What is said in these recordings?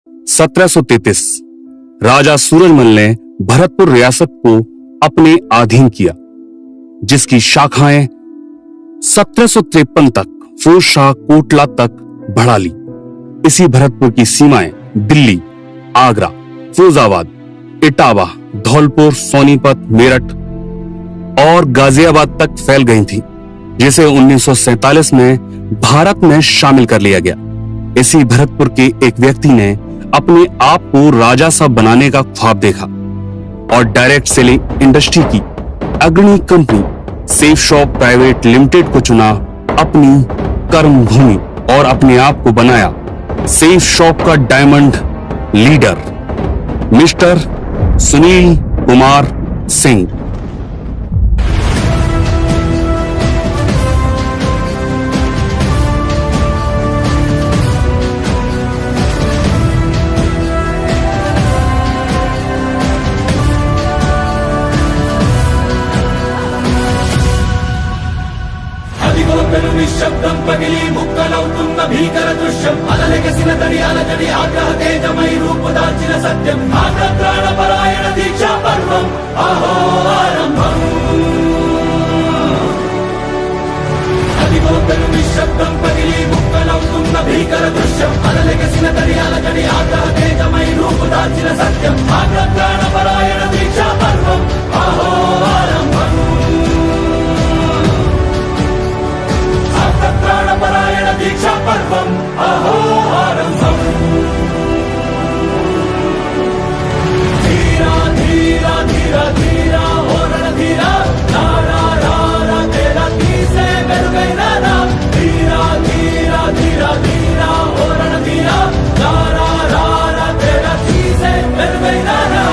1733 राजा सूरजमल ने भरतपुर रियासत को अपने अधीन किया, जिसकी शाखाएं 1753 तक फिरोज शाह कोटला तक बढ़ा ली। इसी भरतपुर की सीमाएं दिल्ली, आगरा, फिरोजाबाद, इटावा, धौलपुर, सोनीपत, मेरठ और गाजियाबाद तक फैल गई थी, जिसे 1947 में भारत में शामिल कर लिया गया। इसी भरतपुर के एक व्यक्ति ने अपने आप को राजा सा बनाने का ख्वाब देखा और डायरेक्ट सेलिंग इंडस्ट्री की अग्रणी company safe shop private limited को चुना अपनी कर्म भूमि और अपने आप को बनाया सेफ शॉप का diamond leader mister Sunil Kumar Singh. నిశ్శబ్దం పగిలి ముక్కలవుతున్న భీకర దృశ్యం అలలెగసిన తడి అలజడి ఆగ్రహ తేజమై రూపుదాల్చిన సత్యం ఆగ్రహప్రాణపరాయణ దీక్షా పర్వం అహో ఆరంభం అదిగో పెను నిశ్శబ్దం పగిలి ముక్కలవుతున్న భీకర దృశ్యం అలలెగసిన తడి అలజడి ఆగ్రహ తేజమై రూపుదాల్చిన సత్యం ఆగ్రహప్రాణపరాయణ దీక్షా పర్వం అహో ఆరంభం ప్రాణపరాయణ దీక్షా పర్వం అహో ఆరంభం ధీరా ధీరా ధీరా ధీరా ఓరణ ధీరా రారా రారా తేరా తీసే మెరుగైన రా ధీరా ధీరా ధీరా ధీరా ఓరణ ధీరా రారా రారా తేరా తీసే మెరుగైన రా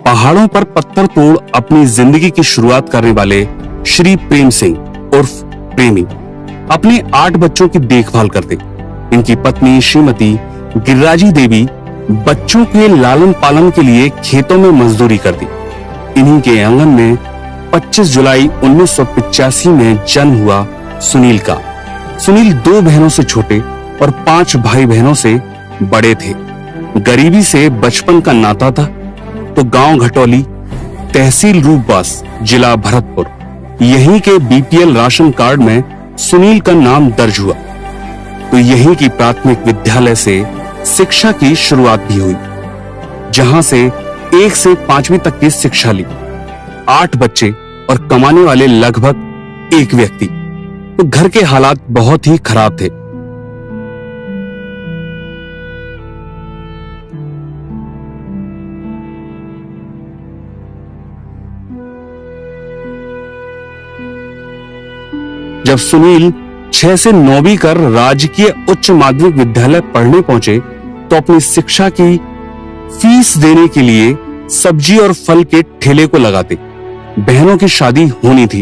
पहाड़ों पर पत्थर तोड़ अपनी जिंदगी की शुरुआत करने वाले श्री प्रेम सिंह उर्फ प्रेमी अपने 8 बच्चों की देखभाल करते। इनकी पत्नी श्रीमती गिरिराजी देवी बच्चों के लालन पालन के लिए खेतों में मजदूरी करती। इन्हीं के आंगन में 25 जुलाई 1985 में जन्म हुआ सुनील का। सुनील 2 बहनों से छोटे और 5 भाई बहनों से बड़े थे। गरीबी से बचपन का नाता था तो गांव घटौली, तहसील रूपबास, जिला भरतपुर, यहीं के बीपीएल राशन कार्ड में सुनील का नाम दर्ज हुआ। तो यहीं की प्राथमिक विद्यालय से शिक्षा की शुरुआत भी हुई, जहां से 1 से 5वीं तक की शिक्षा ली। 8 बच्चे और कमाने वाले लगभग 1 व्यक्ति, तो घर के हालात बहुत ही खराब थे। जब सुनील 6 से 9वीं कर राजकीय उच्च माध्यमिक विद्यालय पढ़ने पहुंचे तो अपनी शिक्षा की फीस देने के लिए सब्जी और फल के ठेले को लगाते। बहनों की शादी होनी थी।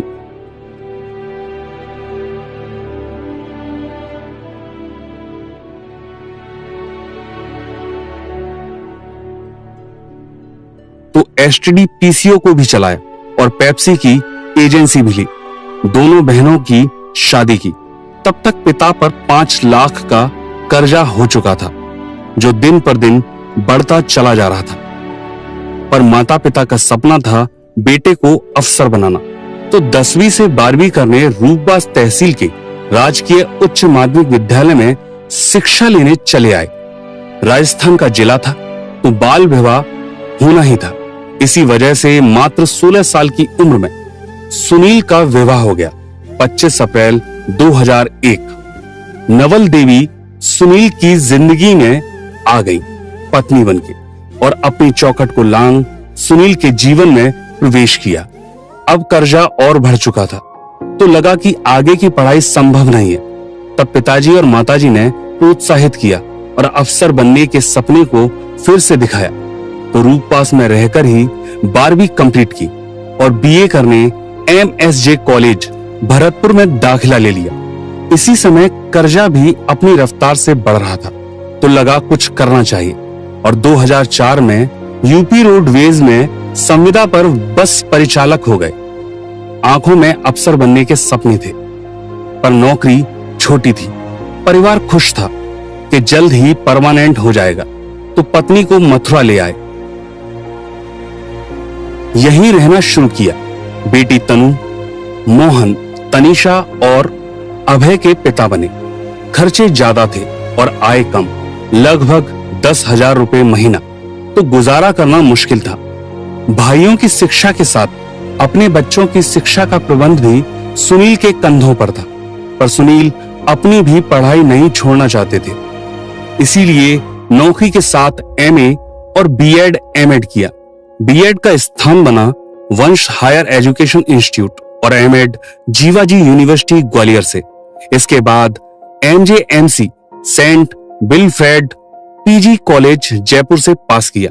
तो एसटीडी पीसीओ को भी चलाया और पेप्सी की एजेंसी भी ली। दोनों बहनों की शादी की। तब तक पिता पर 5 लाख का कर्जा हो चुका था, जो दिन पर दिन बढ़ता चला जा रहा था। पर माता पिता का सपना था बेटे को अफसर बनाना, तो 10वीं से 12वीं करने रूपबास तहसील के राजकीय उच्च माध्यमिक विद्यालय में शिक्षा लेने चले आए। राजस्थान का जिला था तो बाल विवाह होना ही था। इसी वजह से मात्र 16 साल की उम्र में सुनील का विवाह हो गया। 25 अप्रैल 2001 नवल देवी सुनील की जिंदगी में आ गई पत्नी बनके और अपनी चौखट को लांग सुनील के जीवन में प्रवेश किया। अब कर्जा और बढ़ चुका था तो लगा कि आगे की पढ़ाई संभव नहीं है। तब पिताजी और माताजी ने प्रोत्साहित किया और अफसर बनने के सपने को फिर से दिखाया। तो रूपबास में रहकर ही 12वीं कंप्लीट की और बीए करने एमएसजे कॉलेज भरतपुर में दाखिला ले लिया। इसी समय कर्जा भी अपनी रफ्तार से बढ़ रहा था तो लगा कुछ करना चाहिए। और 2004 में यूपी रोडवेज में संविदा पर बस परिचालक हो गए। आंखों में अफसर बनने के सपने थे, पर नौकरी छोटी थी। परिवार खुश था कि जल्द ही परमानेंट हो जाएगा, तो पत्नी को मथुरा ले आए। यहीं रहना शुरू किया। बेटी तनु, मोहन, तनिषा और अभय के पिता बने। खर्चे ज्यादा थे और आय कम, लगभग 10,000 रुपए महीना, तो गुजारा करना मुश्किल था। भाइयों की शिक्षा के साथ अपने बच्चों की शिक्षा का प्रबंध भी सुनील के कंधों पर था, पर सुनील अपनी भी पढ़ाई नहीं छोड़ना चाहते थे। इसीलिए नौकरी के साथ एमए और बीएड एमएड किया। बीएड का स्थान बना वंश हायर एजुकेशन इंस्टीट्यूट और एमएड जीवाजी यूनिवर्सिटी ग्वालियर से। इसके बाद MJMC saint Wilfred PG college Jaipur से पास किया।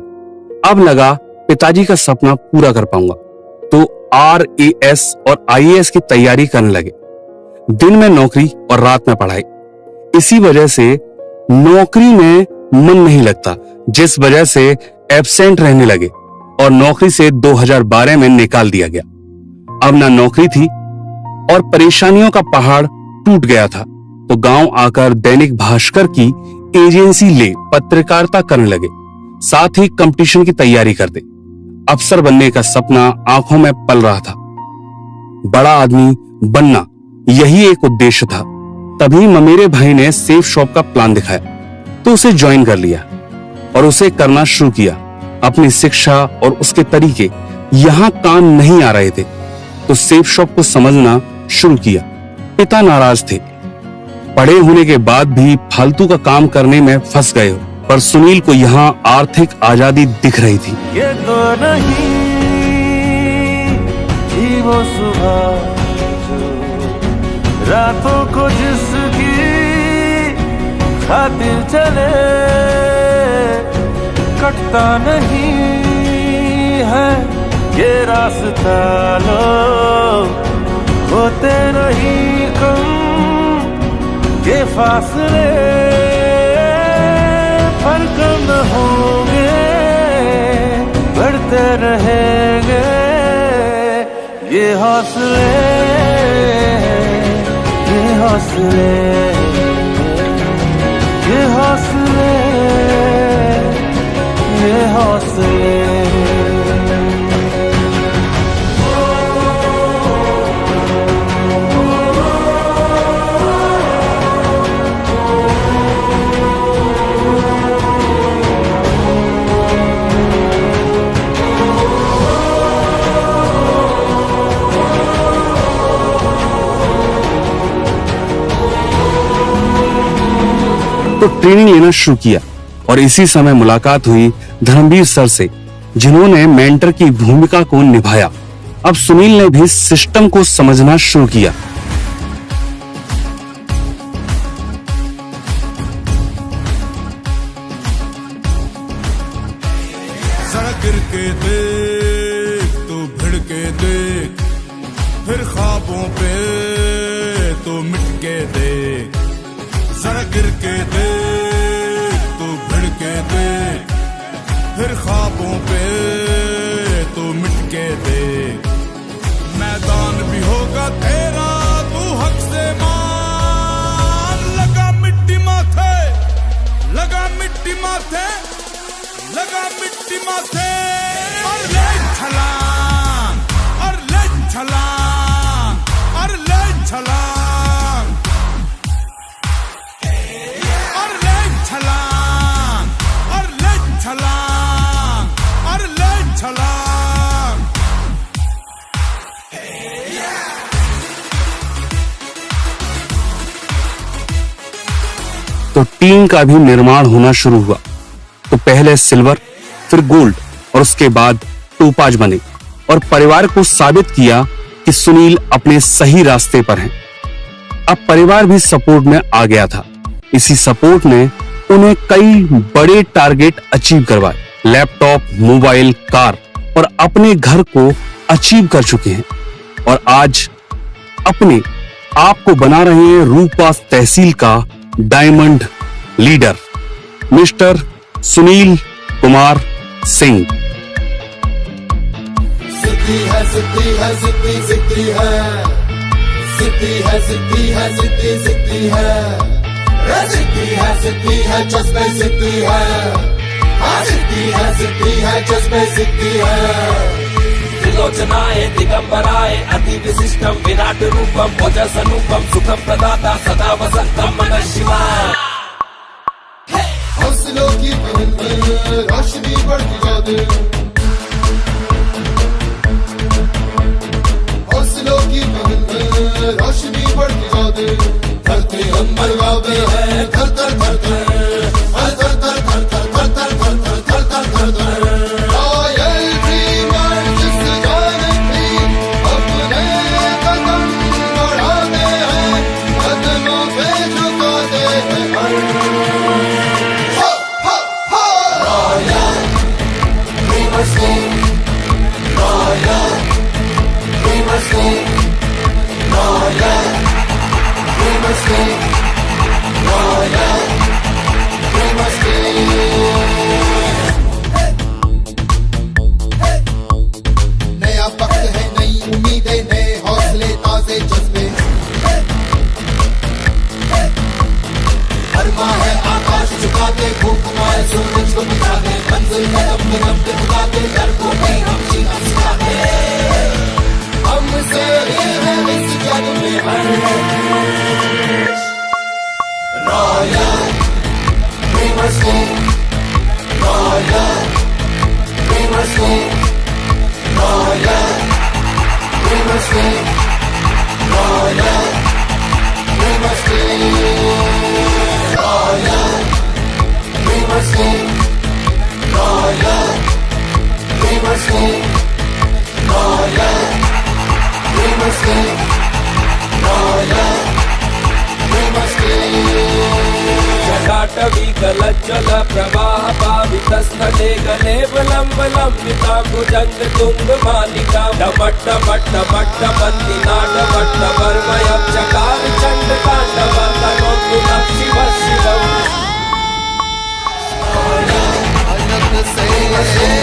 अब लगा पिताजी का सपना पूरा कर पाऊंगा, तो RAS और IAS की तैयारी करने लगे। दिन में नौकरी और रात में पढ़ाई। इसी वजह से नौकरी में मन नहीं लगता, जिस वजह से एब्सेंट रहने लगे और नौकरी से 2012 में निकाल दिया गया। अब ना नौकरी थी और परेशानियों का पहाड़ टूट गया था, तो गांव आकर दैनिक भास्कर की एजेंसी ले पत्रकारिता करने लगे। साथ ही कंपटीशन की तैयारी करते। अफसर बनने का सपना आंखों में पल रहा था। बड़ा आदमी बनना, यही एक उद्देश्य था। तभी ममेरे भाई ने सेफ शॉप का प्लान दिखाया, तो उसे ज्वाइन कर लिया और उसे करना शुरू किया। अपनी शिक्षा और उसके तरीके यहां काम नहीं आ रहे थे, तो सेफ शॉप को समझना शुरू किया। पिता नाराज थे, पढ़े होने के बाद भी फालतू का काम करने में फंस गए हो, पर सुनील को यहाँ आर्थिक आजादी दिख रही थी। ये तो नहीं थी वो सुबह जो रातों को जिसकी खातिर चले, कटता नहीं है ये रास्ता, लोग होते नहीं कम ये फासले, पर कम न होंगे, बढ़ते रहेंगे ये हौसले, ये हौसले, ये हौसले, ये हौसले। तो ट्रेनिंग लेना शुरू किया और इसी समय मुलाकात हुई धर्मवीर सर से, जिन्होंने मेंटर की भूमिका को निभाया। अब सुनील ने भी सिस्टम को समझना शुरू किया। जरा गिर के देख, तू भिड़ के देख, फिर ख्वाबों पे तो मिट के देख। जरा गिर के देख, तू भिड़ के देख, फिर ख्वाबों पे तो मिट के देख। मैदान भी होगा तेरा, तू हक से मान। लगा मिट्टी माथे, लगा मिट्टी माथे, लगा मिट्टी माथे, और ले छलांग, और ले छलांग, और ले छलांग, और ले छलांग, और ले छलांग, और ले छलांग। तो टीम का भी निर्माण होना शुरू हुआ। तो पहले सिल्वर, फिर गोल्ड और उसके बाद टोपाज बने और परिवार को साबित किया कि सुनील अपने सही रास्ते पर हैं। अब परिवार भी सपोर्ट में आ गया था। इसी सपोर्ट ने उन्हें कई बड़े टारगेट अचीव करवाए। लैपटॉप, मोबाइल, कार और अपने घर को अचीव कर चुके हैं और आज अपने आप को बना रहे हैं रूपबास तहसील का diamond leader. Mister Sunil Kumar Singh. सिद्धि है सिद्धि है सिद्धि सिद्धि है सिद्धि है सिद्धि है सिद्धि सिद्धि है रे सिद्धि है जज्बे सिद्धि है हाँ सिद्धि है जज्बे सिद्धि है त्रिलोचनाय दिगंबराय अति विशिष्टम विराट रूपम ओजसनूपम सुखम प्रदाता सदा वसंतम मनः शिवाय। हौसलों की बुलंद रोशनी बढ़ती जाती हौसलों की बुलंद रोशनी बढ़ती जाती धरती हम मरवावे हैं थर थर थर थर थर थर थर थर थर थर थर थर थर थर थर रॉयल ड्रीमर जिस जाने भी अपने कदम बढ़ाते हैं कदमों पे झुकाते हैं नया वक्त है नई उम्मीदें नए हौसले ताजे जज्बे हर माह है आकाश झुकाते घूमाए सूरज को बिठाते मंजिल कदम कदम पे झुकाते डर को भी हम जीना सिखाते हमसे ही है इस जग में हर royal dreamers royal dreamers royal dreamers royal dreamers royal dreamers royal dreamers royal dreamers royal जटाटवी गलज्जल प्रवाह पावितस्थले गलेव लम्ब लम्बिता भुजंग तुंग मालिका डमट्ट मट्ट मट्ट बंदी नाट मट्ट वर्मयं चकार चंड तांडव तनोतु शिव शिवम् से